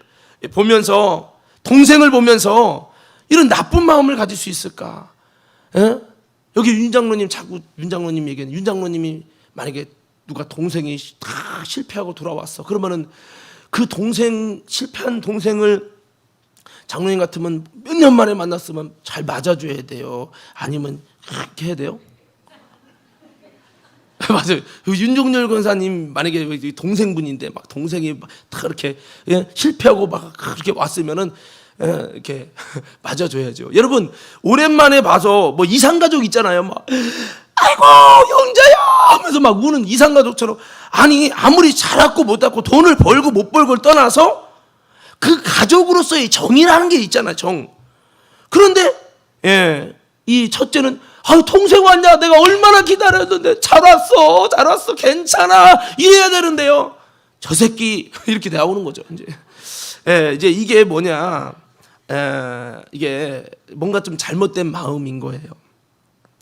보면서, 동생을 보면서 이런 나쁜 마음을 가질 수 있을까? 여기 윤 장로님 얘기는, 윤 장로님이 만약에 누가 동생이 다 실패하고 돌아왔어. 그러면은 그 실패한 동생을 장로님 같으면 몇 년 만에 만났으면 잘 맞아줘야 돼요. 아니면 그렇게 해야 돼요? 맞아요. 윤종렬 권사님 만약에 동생분인데 막 동생이 다 이렇게 실패하고 막 그렇게 왔으면은 이렇게 맞아줘야죠. 여러분, 오랜만에 봐서 뭐 이상가족 있잖아요. 막 아이고 형제야 하면서 막 우는 이상가족처럼, 아니 아무리 잘했고 못했고 돈을 벌고 못 벌고를 떠나서 그 가족으로서의 정이라는 게 있잖아요. 정. 그런데 이 첫째는 동생 왔냐, 내가 얼마나 기다렸는데, 잘 왔어 괜찮아 이래야 되는데요, 저 새끼 이렇게 나오는 거죠. 이제 이게 뭐냐, 이게 뭔가 좀 잘못된 마음인 거예요.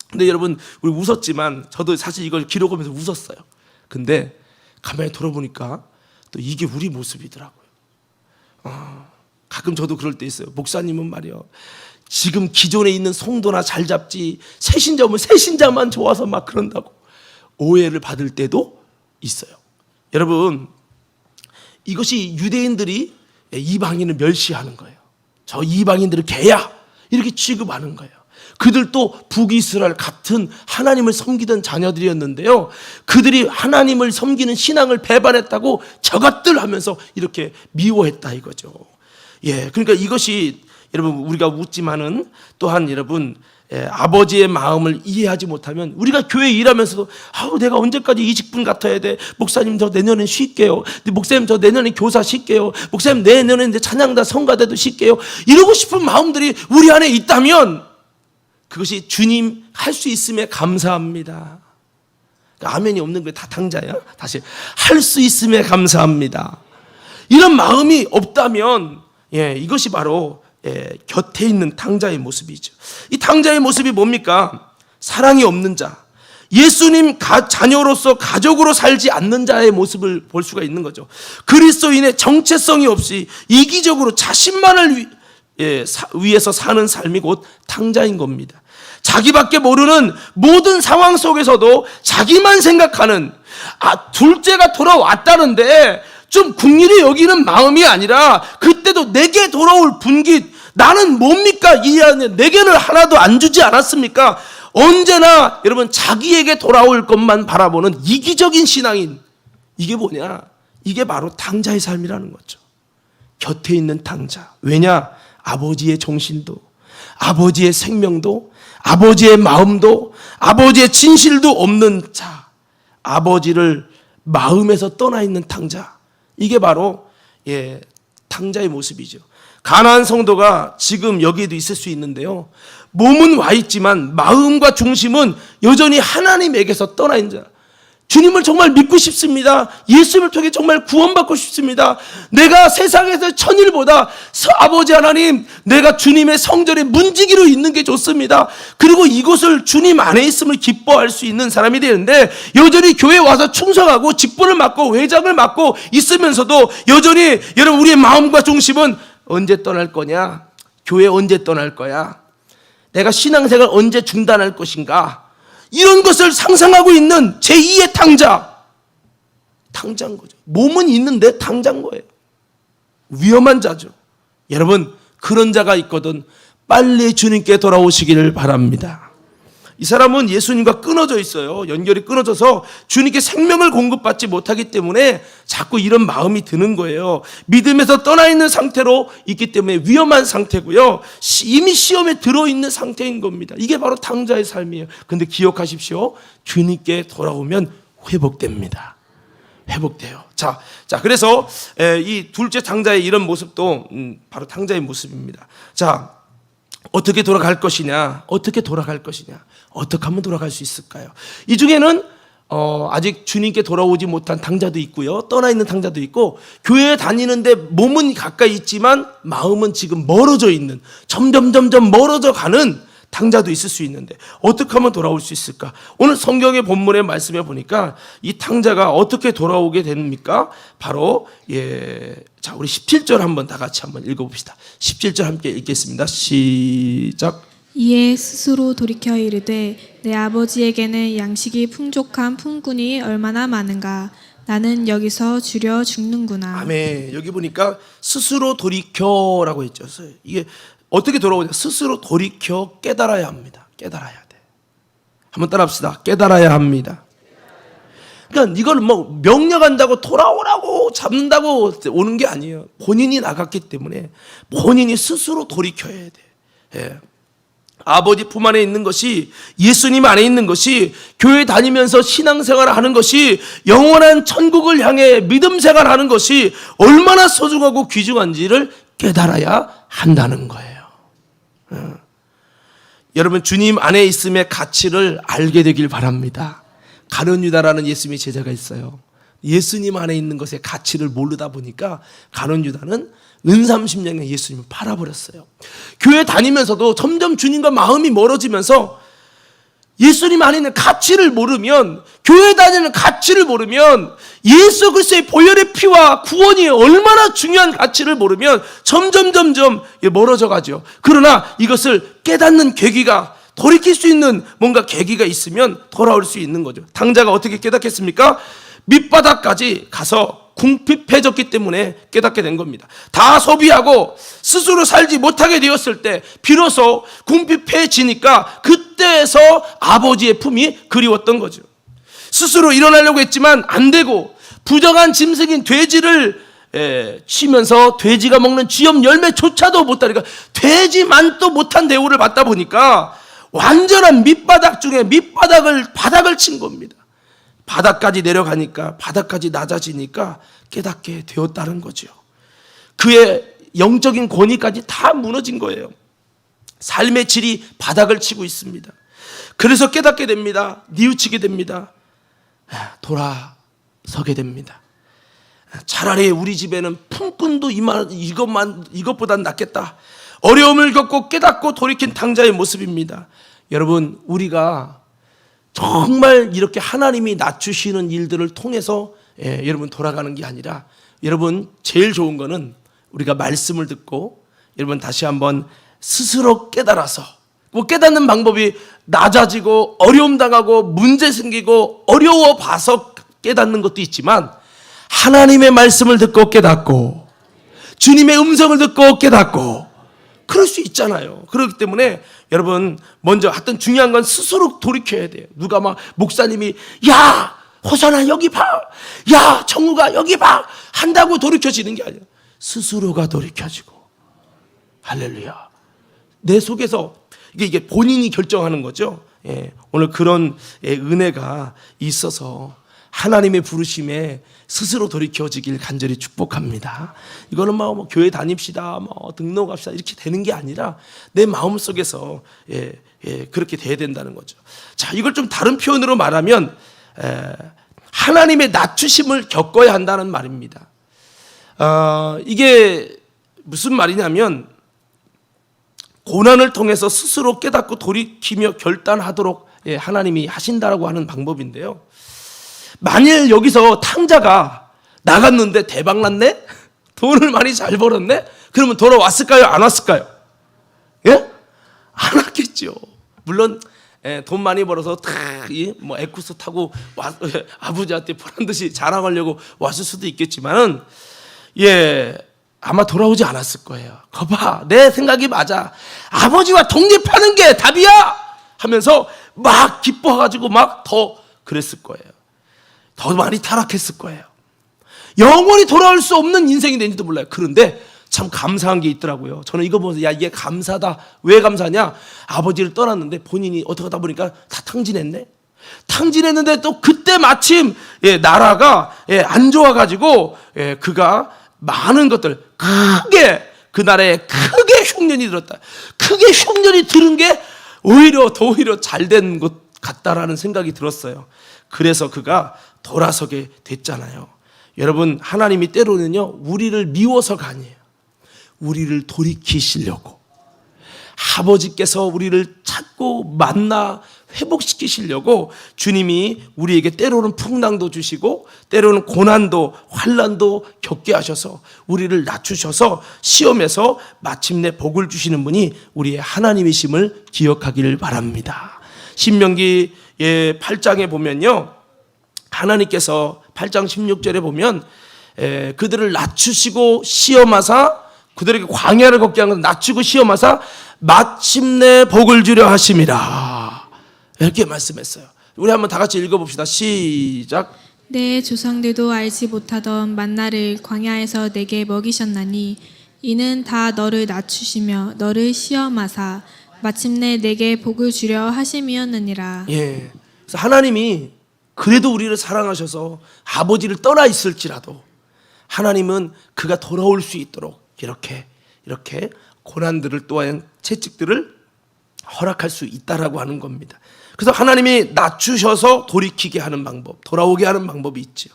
근데 여러분, 우리 웃었지만 저도 사실 이걸 기록하면서 웃었어요. 근데 가만히 돌아보니까 또 이게 우리 모습이더라고요. 가끔 저도 그럴 때 있어요. 목사님은 말이요, 지금 기존에 있는 성도나 잘 잡지, 새신자 오면 새신자만 좋아서 막 그런다고 오해를 받을 때도 있어요. 여러분, 이것이 유대인들이 이방인을 멸시하는 거예요. 저 이방인들을 개야 이렇게 취급하는 거예요. 그들도 북이스라엘 같은 하나님을 섬기던 자녀들이었는데요, 그들이 하나님을 섬기는 신앙을 배반했다고 저것들 하면서 이렇게 미워했다 이거죠. 그러니까 이것이 여러분, 우리가 웃지만은 또한 여러분, 아버지의 마음을 이해하지 못하면 우리가 교회 일하면서도 내가 언제까지 이 직분 같아야 돼? 목사님 저 내년엔 쉴게요. 목사님 저 내년에 교사 쉴게요. 목사님 내년에 이제 찬양다 성가대도 쉴게요. 이러고 싶은 마음들이 우리 안에 있다면 그것이 주님 할 수 있음에 감사합니다. 아멘이 없는 게 다 당자야. 다시 할 수 있음에 감사합니다. 이런 마음이 없다면 이것이 바로 곁에 있는 탕자의 모습이죠. 이 탕자의 모습이 뭡니까? 사랑이 없는 자, 예수님 자녀로서 가족으로 살지 않는 자의 모습을 볼 수가 있는 거죠. 그리스도인의 정체성이 없이 이기적으로 자신만을 위해서 사는 삶이 곧 탕자인 겁니다. 자기밖에 모르는 모든 상황 속에서도 자기만 생각하는, 둘째가 돌아왔다는데 좀 국리를 여기는 마음이 아니라 그때도 내게 돌아올 분깃, 나는 뭡니까? 이 안에 내게는 하나도 안 주지 않았습니까? 언제나 여러분 자기에게 돌아올 것만 바라보는 이기적인 신앙인, 이게 뭐냐? 이게 바로 탕자의 삶이라는 거죠. 곁에 있는 탕자. 왜냐? 아버지의 정신도, 아버지의 생명도, 아버지의 마음도, 아버지의 진실도 없는 자, 아버지를 마음에서 떠나 있는 탕자. 이게 바로 탕자의 모습이죠. 가나안 성도가 지금 여기에도 있을 수 있는데요, 몸은 와 있지만 마음과 중심은 여전히 하나님에게서 떠나 있는 자. 주님을 정말 믿고 싶습니다. 예수님을 통해 정말 구원받고 싶습니다. 내가 세상에서 천일보다 아버지 하나님, 내가 주님의 성전에 문지기로 있는 게 좋습니다. 그리고 이곳을 주님 안에 있음을 기뻐할 수 있는 사람이 되는데, 여전히 교회에 와서 충성하고 직분을 맡고 회장을 맡고 있으면서도 여전히 여러분, 우리의 마음과 중심은 언제 떠날 거냐? 교회 언제 떠날 거야? 내가 신앙생활 언제 중단할 것인가? 이런 것을 상상하고 있는 제2의 탕자인 거죠. 몸은 있는데 탕자인 거예요. 위험한 자죠. 여러분, 그런 자가 있거든 빨리 주님께 돌아오시기를 바랍니다. 이 사람은 예수님과 끊어져 있어요. 연결이 끊어져서 주님께 생명을 공급받지 못하기 때문에 자꾸 이런 마음이 드는 거예요. 믿음에서 떠나 있는 상태로 있기 때문에 위험한 상태고요. 이미 시험에 들어있는 상태인 겁니다. 이게 바로 탕자의 삶이에요. 근데 기억하십시오. 주님께 돌아오면 회복됩니다. 회복돼요. 자, 그래서 이 둘째 탕자의 이런 모습도 바로 탕자의 모습입니다. 자, 어떻게 돌아갈 것이냐? 어떻게 돌아갈 것이냐? 어떻게 하면 돌아갈 수 있을까요? 이 중에는 아직 주님께 돌아오지 못한 탕자도 있고요. 떠나 있는 탕자도 있고, 교회에 다니는데 몸은 가까이 있지만 마음은 지금 멀어져 있는, 점점 멀어져 가는 탕자도 있을 수 있는데 어떻게 하면 돌아올 수 있을까? 오늘 성경의 본문의 말씀에 보니까 이 탕자가 어떻게 돌아오게 됩니까? 바로 자, 우리 17절 한번 다 같이 한번 읽어봅시다. 17절 함께 읽겠습니다. 시작. 이에 스스로 돌이켜 이르되 내 아버지에게는 양식이 풍족한 품꾼이 얼마나 많은가. 나는 여기서 주려 죽는구나. 아멘. 여기 보니까 스스로 돌이켜라고 했죠. 이게 어떻게 돌아오냐? 스스로 돌이켜 깨달아야 합니다. 깨달아야 돼. 한번 따라합시다. 깨달아야 합니다. 그러니까 이걸 뭐 명령한다고 돌아오라고 잡는다고 오는 게 아니에요. 본인이 나갔기 때문에 본인이 스스로 돌이켜야 돼. 예. 아버지 품 안에 있는 것이, 예수님 안에 있는 것이, 교회 다니면서 신앙생활을 하는 것이, 영원한 천국을 향해 믿음 생활하는 것이 얼마나 소중하고 귀중한지를 깨달아야 한다는 거예요. 여러분, 주님 안에 있음의 가치를 알게 되길 바랍니다. 가룟 유다라는 예수님의 제자가 있어요. 예수님 안에 있는 것의 가치를 모르다 보니까 가룟 유다는 은삼십냥에 예수님을 팔아버렸어요. 교회 다니면서도 점점 주님과 마음이 멀어지면서 예수님 안에 있는 가치를 모르면, 교회 다니는 가치를 모르면, 예수 그리스도의 보혈의 피와 구원이 얼마나 중요한 가치를 모르면 점점 멀어져 가죠. 그러나 이것을 깨닫는 계기가, 돌이킬 수 있는 뭔가 계기가 있으면 돌아올 수 있는 거죠. 탕자가 어떻게 깨닫겠습니까? 밑바닥까지 가서 궁핍해졌기 때문에 깨닫게 된 겁니다. 다 소비하고 스스로 살지 못하게 되었을 때 비로소 궁핍해지니까 그때에서 아버지의 품이 그리웠던 거죠. 스스로 일어나려고 했지만 안 되고, 부정한 짐승인 돼지를 치면서 돼지가 먹는 쥐염 열매조차도 못하니까, 돼지만도 못한 대우를 받다 보니까 완전한 밑바닥 중에 바닥을 친 겁니다. 바닥까지 내려가니까, 바닥까지 낮아지니까 깨닫게 되었다는 거죠. 그의 영적인 권위까지 다 무너진 거예요. 삶의 질이 바닥을 치고 있습니다. 그래서 깨닫게 됩니다. 뉘우치게 됩니다. 돌아서게 됩니다. 차라리 우리 집에는 품꾼도 이것보단 낫겠다. 어려움을 겪고 깨닫고 돌이킨 탕자의 모습입니다. 여러분, 우리가 정말 이렇게 하나님이 낮추시는 일들을 통해서 여러분 돌아가는 게 아니라, 여러분 제일 좋은 거는 우리가 말씀을 듣고 여러분 다시 한번 스스로 깨달아서, 뭐 깨닫는 방법이 낮아지고 어려움 당하고 문제 생기고 어려워 봐서 깨닫는 것도 있지만, 하나님의 말씀을 듣고 깨닫고 주님의 음성을 듣고 깨닫고 그럴 수 있잖아요. 그렇기 때문에 여러분, 먼저 하여튼 중요한 건 스스로 돌이켜야 돼요. 누가 막 목사님이 야 호산아 여기 봐, 야 정우가 여기 봐 한다고 돌이켜지는 게 아니에요. 스스로가 돌이켜지고, 할렐루야. 내 속에서 이게 본인이 결정하는 거죠. 오늘 그런 은혜가 있어서 하나님의 부르심에 스스로 돌이켜지길 간절히 축복합니다. 이거는 뭐 교회 다닙시다, 뭐 등록합시다 이렇게 되는 게 아니라 내 마음 속에서 그렇게 돼야 된다는 거죠. 자, 이걸 좀 다른 표현으로 말하면 하나님의 낮추심을 겪어야 한다는 말입니다. 이게 무슨 말이냐면, 고난을 통해서 스스로 깨닫고 돌이키며 결단하도록 하나님이 하신다라고 하는 방법인데요. 만일 여기서 탕자가 나갔는데 대박 났네? 돈을 많이 잘 벌었네? 그러면 돌아왔을까요? 안 왔을까요? 예? 안 왔겠죠. 물론 돈 많이 벌어서 뭐 에쿠스 타고 아버지한테 보란 듯이 자랑하려고 왔을 수도 있겠지만은, 아마 돌아오지 않았을 거예요. 거봐, 내 생각이 맞아. 아버지와 독립하는 게 답이야! 하면서 막 기뻐가지고 막 더 그랬을 거예요. 더 많이 타락했을 거예요. 영원히 돌아올 수 없는 인생이 된지도 몰라요. 그런데 참 감사한 게 있더라고요. 저는 이거 보면서 야, 이게 감사다. 왜 감사냐? 아버지를 떠났는데 본인이 어떻게 하다 보니까 다 탕진했네. 탕진했는데 또 그때 마침 나라가 안 좋아가지고 그가 많은 것들 크게 그 나라에 크게 흉년이 들었다. 크게 흉년이 들은 게 오히려 잘 된 것 같다라는 생각이 들었어요. 그래서 그가 돌아서게 됐잖아요. 여러분, 하나님이 때로는요 우리를 미워서가 아니에요. 우리를 돌이키시려고, 아버지께서 우리를 찾고 만나 회복시키시려고 주님이 우리에게 때로는 풍랑도 주시고 때로는 고난도 환난도 겪게 하셔서 우리를 낮추셔서 시험에서 마침내 복을 주시는 분이 우리의 하나님이심을 기억하기를 바랍니다. 신명기 8장에 보면요, 하나님께서 8장 16절에 보면 그들을 낮추시고 시험하사, 그들에게 광야를 걷게 하는 것을 낮추고 시험하사 마침내 복을 주려 하심이라, 이렇게 말씀했어요. 우리 한번 다 같이 읽어봅시다. 시작. 내 조상들도 알지 못하던 만나를 광야에서 내게 먹이셨나니 이는 다 너를 낮추시며 너를 시험하사 마침내 내게 복을 주려 하심이었느니라. 예. 그래서 하나님이 그래도 우리를 사랑하셔서 아버지를 떠나 있을지라도 하나님은 그가 돌아올 수 있도록 이렇게 고난들을 또한 채찍들을 허락할 수 있다라고 하는 겁니다. 그래서 하나님이 낮추셔서 돌이키게 하는 방법, 돌아오게 하는 방법이 있죠.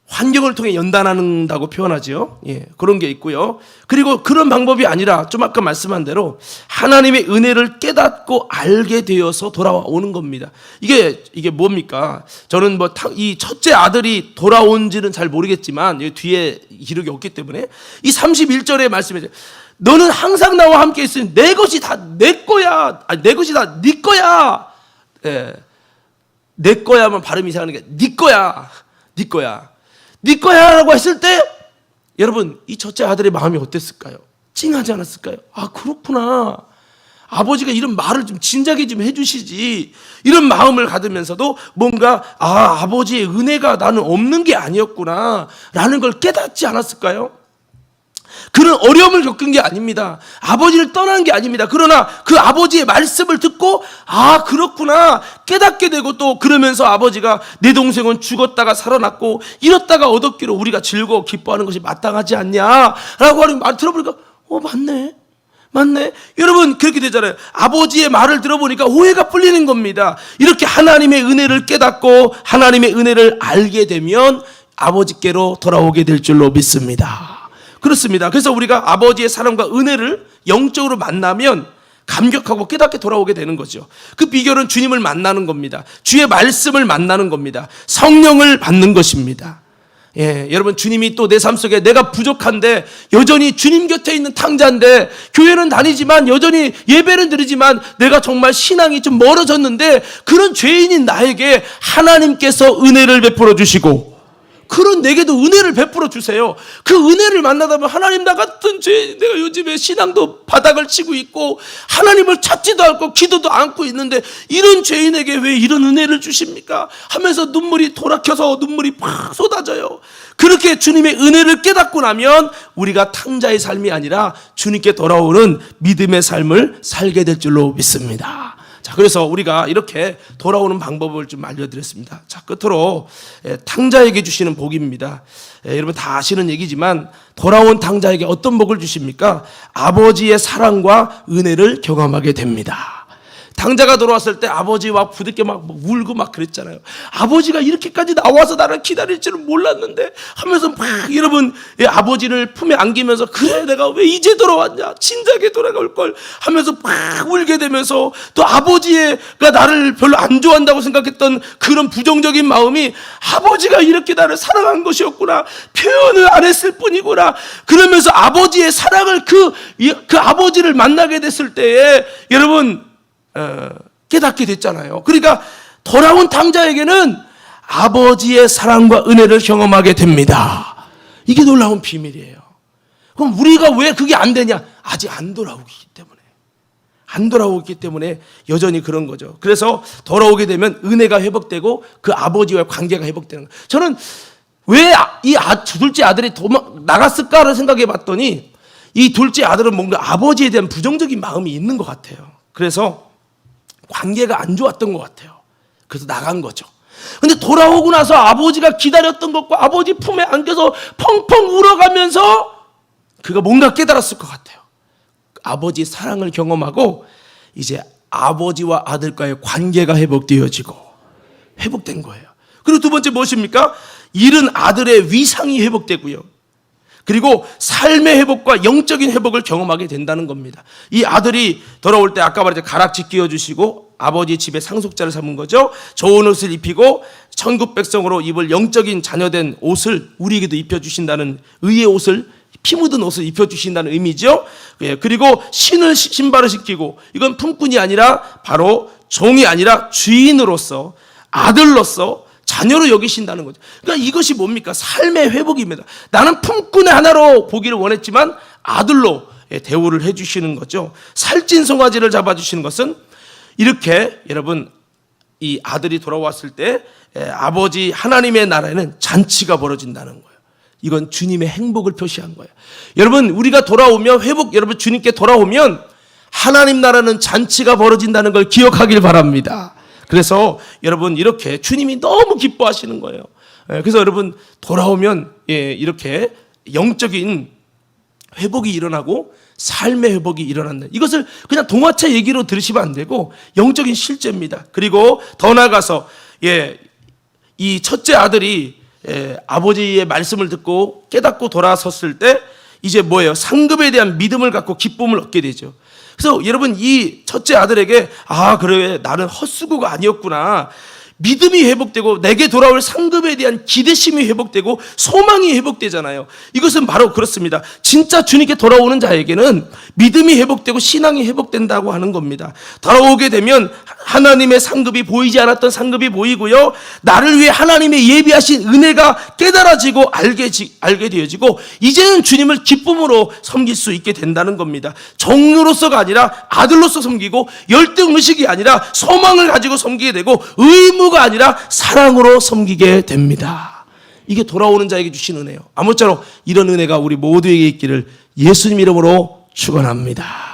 환경을 통해 연단한다고 표현하죠. 그런 게 있고요. 그리고 그런 방법이 아니라 좀 아까 말씀한 대로 하나님의 은혜를 깨닫고 알게 되어서 돌아오는 겁니다. 이게 뭡니까? 저는 이 첫째 아들이 돌아온지는 잘 모르겠지만 뒤에 기록이 없기 때문에 이 31절의 말씀이죠. 너는 항상 나와 함께 있으니 내 것이 다 내 거야. 아니, 내 것이 다 네 거야. 내 거야 하면 발음이 이상한 게 네 거야. 네 거야. 네 거야라고 했을 때 여러분, 이 첫째 아들의 마음이 어땠을까요? 찡하지 않았을까요? 아, 그렇구나. 아버지가 이런 말을 좀 진작에 좀 해주시지. 이런 마음을 가지면서도 뭔가 아버지의 은혜가 나는 없는 게 아니었구나 라는 걸 깨닫지 않았을까요? 그런 어려움을 겪은 게 아닙니다. 아버지를 떠난 게 아닙니다. 그러나 그 아버지의 말씀을 듣고 그렇구나 깨닫게 되고, 또 그러면서 아버지가 내 동생은 죽었다가 살아났고 이렇다가 얻었기로 우리가 즐거워 기뻐하는 것이 마땅하지 않냐라고 하는 말 들어보니까 맞네. 여러분, 그렇게 되잖아요. 아버지의 말을 들어보니까 오해가 풀리는 겁니다. 이렇게 하나님의 은혜를 깨닫고 하나님의 은혜를 알게 되면 아버지께로 돌아오게 될 줄로 믿습니다. 그렇습니다. 그래서 우리가 아버지의 사랑과 은혜를 영적으로 만나면 감격하고 깨닫게 돌아오게 되는 거죠. 그 비결은 주님을 만나는 겁니다. 주의 말씀을 만나는 겁니다. 성령을 받는 것입니다. 여러분, 주님이 또 내 삶 속에 내가 부족한데 여전히 주님 곁에 있는 탕자인데 교회는 다니지만 여전히 예배는 드리지만 내가 정말 신앙이 좀 멀어졌는데 그런 죄인인 나에게 하나님께서 은혜를 베풀어 주시고 그런 내게도 은혜를 베풀어 주세요. 그 은혜를 만나다 보면 하나님, 나 같은 죄인, 내가 요즘에 신앙도 바닥을 치고 있고 하나님을 찾지도 않고 기도도 않고 있는데 이런 죄인에게 왜 이런 은혜를 주십니까? 하면서 눈물이 돌아켜서 눈물이 팍 쏟아져요. 그렇게 주님의 은혜를 깨닫고 나면 우리가 탕자의 삶이 아니라 주님께 돌아오는 믿음의 삶을 살게 될 줄로 믿습니다. 자, 그래서 우리가 이렇게 돌아오는 방법을 좀 알려드렸습니다. 자, 끝으로 탕자에게 주시는 복입니다. 여러분 다 아시는 얘기지만 돌아온 탕자에게 어떤 복을 주십니까? 아버지의 사랑과 은혜를 경험하게 됩니다. 탕자가 돌아왔을 때 아버지와 부득게 막 울고 막 그랬잖아요. 아버지가 이렇게까지 나와서 나를 기다릴 줄은 몰랐는데 하면서 막 여러분 아버지를 품에 안기면서 그래 내가 왜 이제 돌아왔냐, 진작에 돌아갈 걸 하면서 막 울게 되면서 또 아버지가 나를 별로 안 좋아한다고 생각했던 그런 부정적인 마음이 아버지가 이렇게 나를 사랑한 것이었구나, 표현을 안 했을 뿐이구나 그러면서 아버지의 사랑을 그 아버지를 만나게 됐을 때에 여러분 깨닫게 됐잖아요. 그러니까 돌아온 탕자에게는 아버지의 사랑과 은혜를 경험하게 됩니다. 이게 놀라운 비밀이에요. 그럼 우리가 왜 그게 안 되냐? 아직 안 돌아오기 때문에. 안 돌아오기 때문에 여전히 그런 거죠. 그래서 돌아오게 되면 은혜가 회복되고 그 아버지와의 관계가 회복되는 거예요. 저는 왜 이 둘째 아들이 나갔을까를 생각해 봤더니 이 둘째 아들은 뭔가 아버지에 대한 부정적인 마음이 있는 것 같아요. 그래서 관계가 안 좋았던 것 같아요. 그래서 나간 거죠. 근데 돌아오고 나서 아버지가 기다렸던 것과 아버지 품에 안겨서 펑펑 울어가면서 그가 뭔가 깨달았을 것 같아요. 아버지 사랑을 경험하고 이제 아버지와 아들과의 관계가 회복되어지고 회복된 거예요. 그리고 두 번째 무엇입니까? 잃은 아들의 위상이 회복되고요. 그리고 삶의 회복과 영적인 회복을 경험하게 된다는 겁니다. 이 아들이 돌아올 때 아까 말했죠. 가락지 끼워주시고 아버지 집에 상속자를 삼은 거죠. 좋은 옷을 입히고 천국 백성으로 입을 영적인 자녀된 옷을 우리에게도 입혀주신다는 의의 옷을 피 묻은 옷을 입혀주신다는 의미죠. 예, 그리고 신발을 시키고 이건 품꾼이 아니라 바로 종이 아니라 주인으로서 아들로서 자녀로 여기신다는 거죠. 그러니까 이것이 뭡니까? 삶의 회복입니다. 나는 품꾼의 하나로 보기를 원했지만 아들로 대우를 해주시는 거죠. 살찐 송아지를 잡아주시는 것은 이렇게 여러분 이 아들이 돌아왔을 때 아버지 하나님의 나라에는 잔치가 벌어진다는 거예요. 이건 주님의 행복을 표시한 거예요. 여러분 우리가 돌아오면 여러분 주님께 돌아오면 하나님 나라는 잔치가 벌어진다는 걸 기억하길 바랍니다. 그래서 여러분 이렇게 주님이 너무 기뻐하시는 거예요. 그래서 여러분 돌아오면 이렇게 영적인 회복이 일어나고 삶의 회복이 일어난다. 이것을 그냥 동화책 얘기로 들으시면 안 되고 영적인 실제입니다. 그리고 더 나아가서 이 첫째 아들이 아버지의 말씀을 듣고 깨닫고 돌아섰을 때 이제 뭐예요? 상급에 대한 믿음을 갖고 기쁨을 얻게 되죠. 그래서 여러분 이 첫째 아들에게 그래 나는 헛수고가 아니었구나. 믿음이 회복되고 내게 돌아올 상급에 대한 기대심이 회복되고 소망이 회복되잖아요. 이것은 바로 그렇습니다. 진짜 주님께 돌아오는 자에게는 믿음이 회복되고 신앙이 회복된다고 하는 겁니다. 돌아오게 되면 하나님의 상급이 보이지 않았던 상급이 보이고요. 나를 위해 하나님의 예비하신 은혜가 깨달아지고 알게 되어지고 이제는 주님을 기쁨으로 섬길 수 있게 된다는 겁니다. 종로서가 아니라 아들로서 섬기고 열등 의식이 아니라 소망을 가지고 섬기게 되고 의무가 아니라 사랑으로 섬기게 됩니다. 이게 돌아오는 자에게 주신 은혜예요. 아무쪼록 이런 은혜가 우리 모두에게 있기를 예수님 이름으로 축원합니다.